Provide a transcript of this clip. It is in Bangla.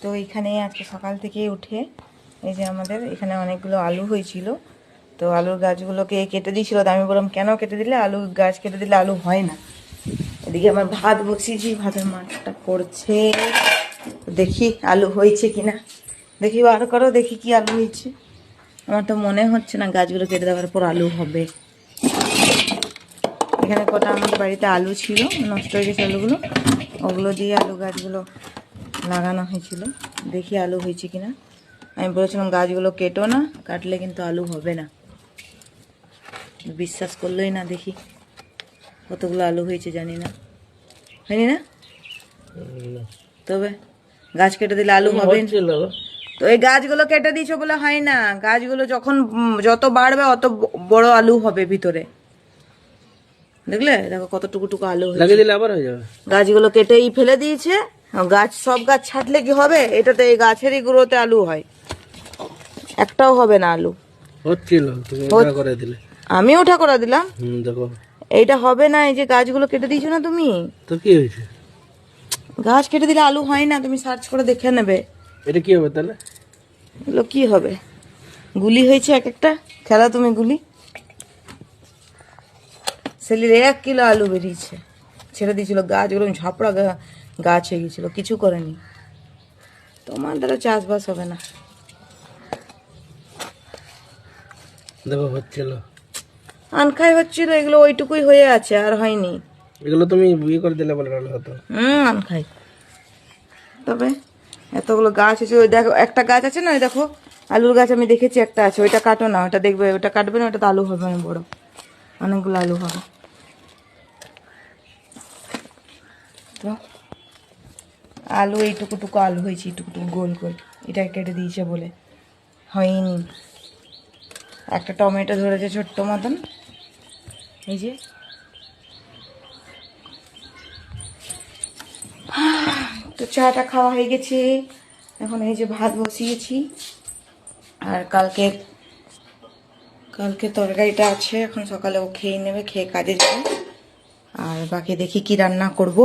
তো এখানে আজকে সকাল থেকে উঠে এই যে আমাদের এখানে অনেকগুলো আলু হয়েছিল, তো আলুর গাছগুলোকে কেটে দিয়েছিল। তো আমি বললাম কেন কেটে দিলে, আলু গাছ কেটে দিলে আলু হয় না। এদিকে আমার ভাত বসিয়েছি, ভাতের মাঠটা করছে, দেখি আলু হয়েছে কিনা। দেখি বার করো, দেখি কি আলু হয়েছে। আমার তো মনে হচ্ছে না গাছগুলো কেটে দেওয়ার পর আলু হবে। এখানে কটা আমাদের বাড়িতে আলু ছিল, নষ্ট হয়ে গেছে আলুগুলো, ওগুলো দিয়ে আলু গাছগুলো লাগানো হয়েছিল। দেখি আলু হয়েছে কিনা। আমি বলেছিলাম গাছগুলো কেটো না, কাটলে কিন্তু আলু হবে না। বিশ্বাস করলোই না। দেখি কতগুলো আলু হয়েছে জানি না, হয়নি না। তবে গাছ কেটে দিলে আলু হবে। তো এই গাছগুলো কেটে দিয়েছো বলে হয় না, গাছগুলো যখন যত বাড়বে অত বড় আলু হবে ভিতরে। দেখলে দেখো কতটুকু টুকু আলু লাগিয়ে দিলে আবার হয়ে যাবে। গাছগুলো কেটেই ফেলে দিয়েছে। গাছ সব গাছ ছাঁটলে কি হবে? এটাতে এই গাছেরই গুঁড়োতে আলু হয়, একটাও হবে না আলু। হচ্ছিল তুমি ওটা করে দিলে, আমি ওটা করে দিলাম। দেখো এইটা হবে না, এই যে গাছগুলো কেটে দিয়েছো না তুমি। তো কি হয়েছে? গাছ কেটে দিলে আলু হয় না, তুমি সার্চ করে দেখে নেবে। এটা কি হবে তাহলে? এগুলো কি হবে? গুলি হয়েছে এক একটা। খেলা তুমি গুলি। সেলির 1 কিলো আলু বেরিয়েছে, ছেড়ে দিয়েছিল। গাছগুলো ঝাপড়া গাছ হয়ে গেছিল, কিছু করেনি। তোমার দ্বারা চাষবাস হবে না। দেখো হচ্ছিল, আনখাই হচ্ছিল, এগুলো ওইটুকুই হয়ে আছে, আর হয়নি। এগুলো তুমি বিয়ে করে দিলে বলে হতো। আনখাই। তবে এতগুলো গাছ আছে, ওই দেখো একটা গাছ আছে না, ওই দেখো আলুর গাছ আমি দেখেছি একটা আছে, ওইটা কাটো না, ওটা দেখবে, ওটা কাটবে না, ওটা তো আলু হবে না বড়, অনেকগুলো আলু হবে। তো আলু এইটুকুটুকু আলু হয়েছে, এইটুকুটুকু গোল গোল, এটা কেটে দিয়েছে বলে হয়নি। একটা টমেটো ধরেছে ছোট্ট মতন, এই যে। তো চাটা খাওয়া হয়ে গেছে, এখন এই যে ভাত বসিয়েছি। আর কালকে তরকারিটা আছে, এখন সকালে ও খেয়ে নেবে, খেয়ে কাজে যাবে। আর বাকি দেখি কি রান্না করব।